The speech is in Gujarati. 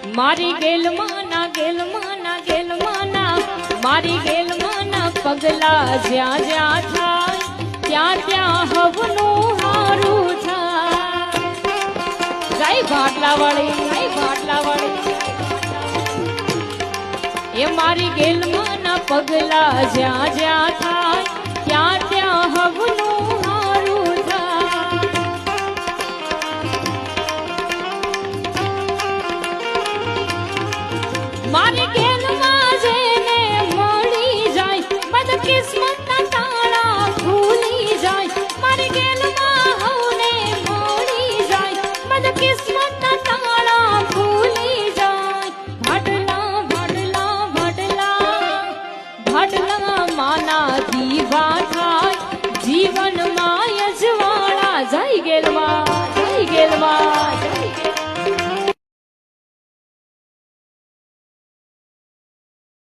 મારી ગેલમાના ગેલમાના ગેલમાના મારી ગેલમાના પગલા જ્યાં જ્યાં થાય ત્યાં ત્યાં હવનું હારું થાય જય ભાટલાવાળી એ મારી ગેલમાના પગલા જ્યાં જ્યાં થાય ત્યાં ત્યાં હવનું હારું થાય મારી